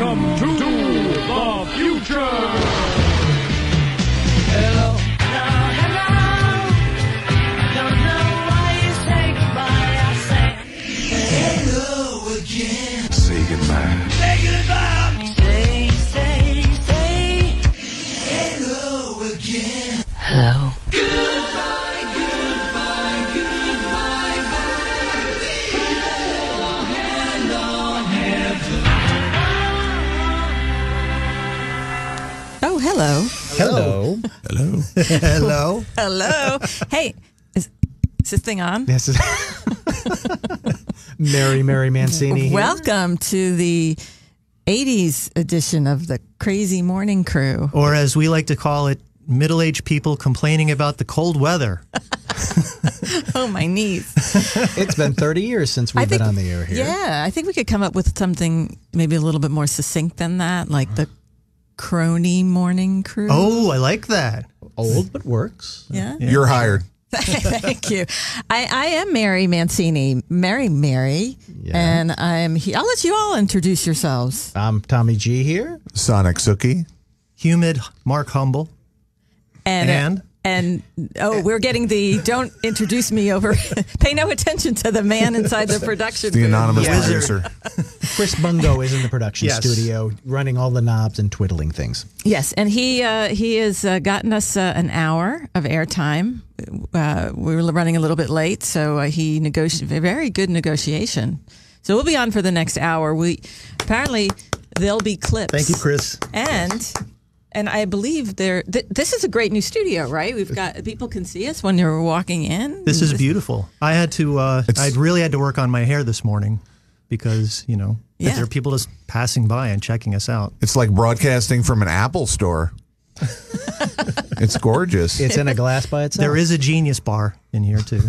Welcome to the future. Hello, hello, hello. I don't know why you say goodbye. I say hello again. Say goodbye. Say goodbye. Say hello again. Hello. Goodbye, goodbye, goodbye, hello. Oh, hello. Hello. Hello. Hello. Hello. Hey, is this thing on? This is Mary Mancini here. Welcome to the 80s edition of the Crazy Morning Crew. Or as we like to call it, middle-aged people complaining about the cold weather. Oh, my knees. It's been 30 years since we've been on the air here. Yeah, I think we could come up with something maybe a little bit more succinct than that, like the Crony Morning Crew. Oh, I like that. Old but works. Yeah. You're hired. Thank you. I am Mary Mancini, Mary, Yeah. and I'm here. I'll let you all introduce yourselves. I'm Tommy G here. Sonic Sookie. Humid Mark Humble. And we're getting the don't introduce me over. Pay no attention to the man inside the production The booth. anonymous Yeah. producer. Chris Bungo is in the production Yes. studio, running all the knobs and twiddling things. Yes, and he has gotten us an hour of airtime. We were running a little bit late, so he negotiated a very good negotiation. So we'll be on for the next hour. Apparently there'll be clips. Thank you, Chris. And I believe this is a great new studio, right? We've got people can see us when you're walking in. This is beautiful. I had to. I really had to work on my hair this morning because Yeah. there are people just passing by and checking us out. It's like broadcasting from an Apple store. It's gorgeous. It's in a glass by itself. There is a Genius bar in here too.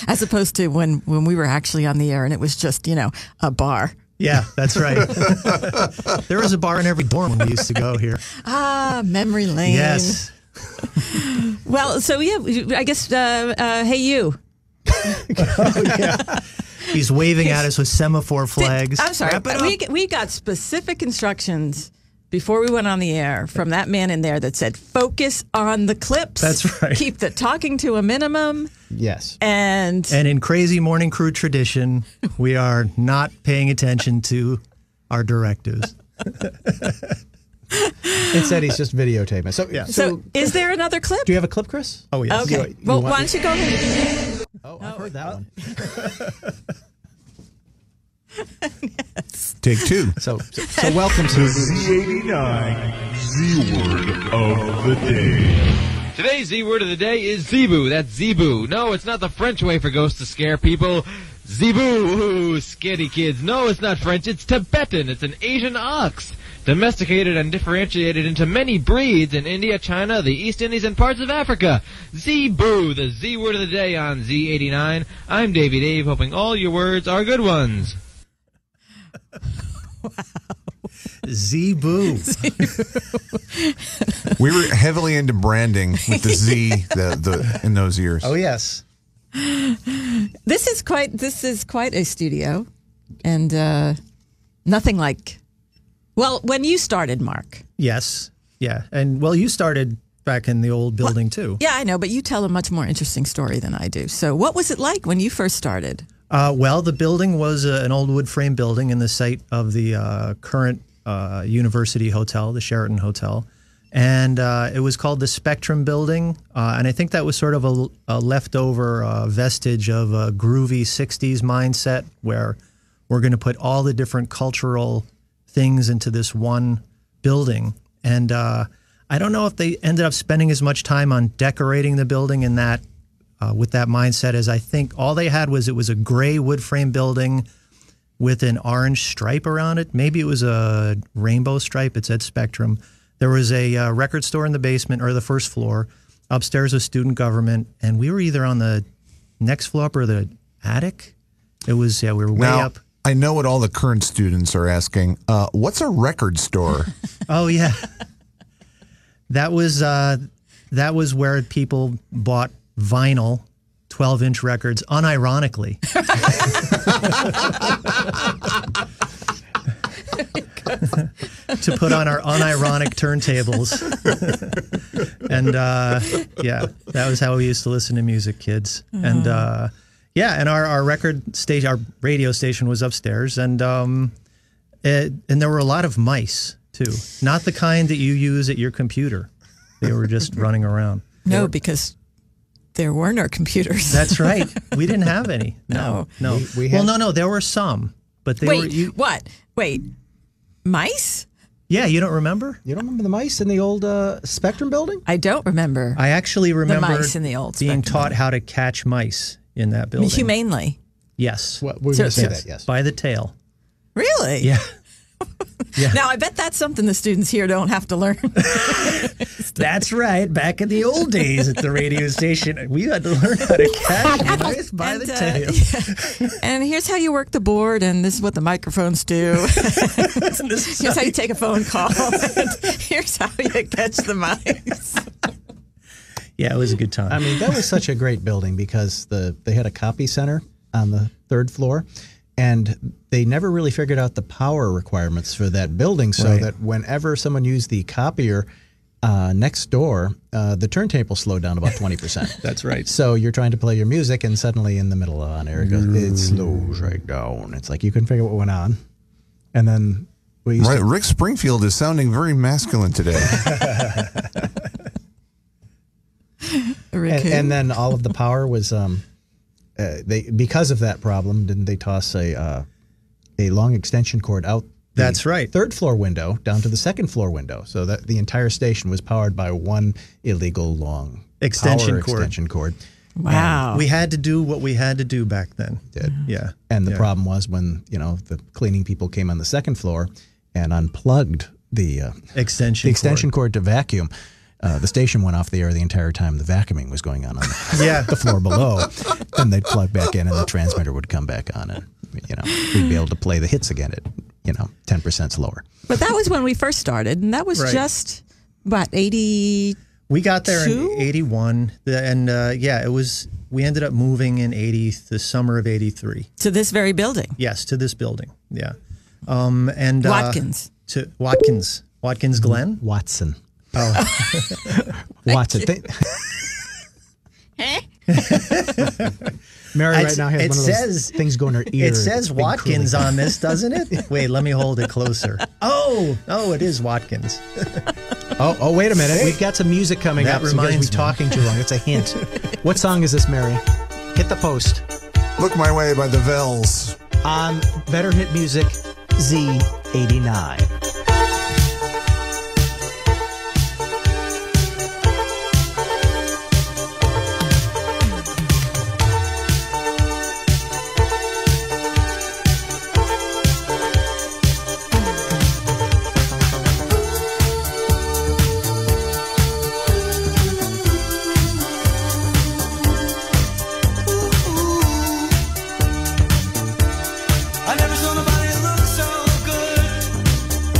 As opposed to when we were actually on the air and it was just a bar. Yeah, that's right. There was a bar in every dorm when we used to go here. Ah, memory lane. Yes. Well, so yeah, I guess. Hey, you. He's waving at us with semaphore flags. I'm sorry, Wrap it but up. we got specific instructions before we went on the air from that man in there that said, focus on the clips. That's right. Keep the talking to a minimum. Yes. And in Crazy Morning Crew tradition, we are not paying attention to our directives. Instead, he's just videotaping. So is there another clip? Do you have a clip, Chris? Oh, yes. Okay. Well, why don't you go ahead? Oh, I've heard that one. Yes. Take two. So welcome to Z89 Z word of the day. Today's Z-word of the day is zebu. That's zebu. No, it's not the French way for ghosts to scare people. Zebu, ooh, scaredy kids. No, it's not French. It's Tibetan. It's an Asian ox. Domesticated and differentiated into many breeds in India, China, the East Indies, and parts of Africa. Zebu, the Z-word of the day on Z89. I'm Davey Dave, hoping all your words are good ones. Wow. Zebu. We were heavily into branding with the Z in those years. Oh, yes. This is quite a studio, and nothing like. Well, when you started, Mark. Yes. Yeah. And, well, you started back in the old building, too. Yeah, I know, but you tell a much more interesting story than I do. So what was it like when you first started? Well, the building was an old wood frame building in the site of the current University Hotel, the Sheraton Hotel. And it was called the Spectrum Building. And I think that was sort of a leftover vestige of a groovy 60s mindset where we're going to put all the different cultural things into this one building. And I don't know if they ended up spending as much time on decorating the building in that with that mindset as I think all they had was it was a gray wood frame building with an orange stripe around it. Maybe it was a rainbow stripe. It said Spectrum. There was a record store in the basement or the first floor. Upstairs was student government. And we were either on the next floor up or the attic. It was, we were way up. I know what all the current students are asking. What's a record store? Oh, yeah. That was where people bought vinyl 12-inch records unironically. to put on our unironic turntables. And yeah, that was how we used to listen to music, kids. And yeah, and our record station, our radio station was upstairs, and there were a lot of mice too. Not the kind that you use at your computer. They were just running around. No, because there were no computers. That's right. We didn't have any. No. We had- No. There were some, but they were. What? Wait, mice? Yeah, you don't remember? You don't remember the mice in the old Spectrum building? I don't remember. I actually remember mice in the old being Spectrum taught how to catch mice in that building. Humanely. Yes. Well, we're So- going to say Yes. that, yes. By the tail. Really? Yeah. Yeah. Now, I bet that's something the students here don't have to learn. That's right. Back in the old days at the radio station, we had to learn how to catch mice by the tail. And here's how you work the board, and this is what the microphones do. Here's how you take a phone call. And here's how you catch the mice. Yeah, it was a good time. I mean, that was such a great building because they had a copy center on the third floor, and they never really figured out the power requirements for that building, so Right. that whenever someone used the copier next door, the turntable slowed down about 20%. That's right. So you're trying to play your music, and suddenly in the middle of on air, it slows right down. It's like you couldn't figure out what went on. And then we used Right, to, Rick Springfield is sounding very masculine today. and then all of the power was because of that problem, didn't they toss a long extension cord out the That's right. third floor window down to the second floor window, so that the entire station was powered by one illegal long Extension power cord. extension cord. Wow. We had to do what we had to do back then. Did. Yeah. And the Yeah. problem was when the cleaning people came on the second floor and unplugged the Extension cord to vacuum. The station went off the air the entire time the vacuuming was going on Yeah. the floor below. Then they'd plug back in and the transmitter would come back on, and we'd be able to play the hits again at 10% slower. But that was when we first started, and that was Right. just, what, 80? We got there Two? in 81, and yeah, it was. We ended up moving in the summer of 83. To this very building. Yes, to this building. Yeah, and Watkins. to Watkins Glen. Watson. Oh, Watson. Mary right now has It one of says- those things going in her ear. it says big Watkins curly- on this, doesn't it? Wait, let me hold it closer. Oh, it is Watkins. Oh, wait a minute. We've got some music coming That up. So reminds we're me. talking too long. It's a hint. What song is this, Mary? Hit the post. Look My Way by the Vells. On Better Hit Music Z89. I never saw nobody look so good.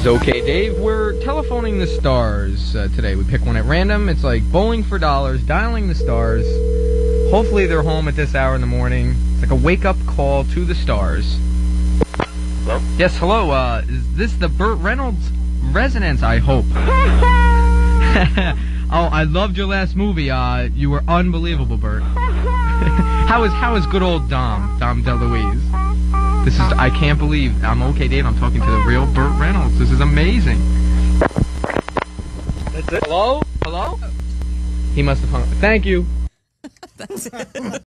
It's okay, Dave. We're telephoning the stars today. We pick one at random. It's like bowling for dollars, dialing the stars. Hopefully they're home at this hour in the morning. It's like a wake-up call to the stars. Hello? Yes, hello. Is this the Burt Reynolds residence, I hope? Oh, I loved your last movie. You were unbelievable, Burt. How is good old Dom DeLuise? This is, I can't believe, I'm okay, Dave, I'm talking to the real Burt Reynolds. This is amazing. That's it. Hello? Hello? He must have hung up. Thank you. That's it.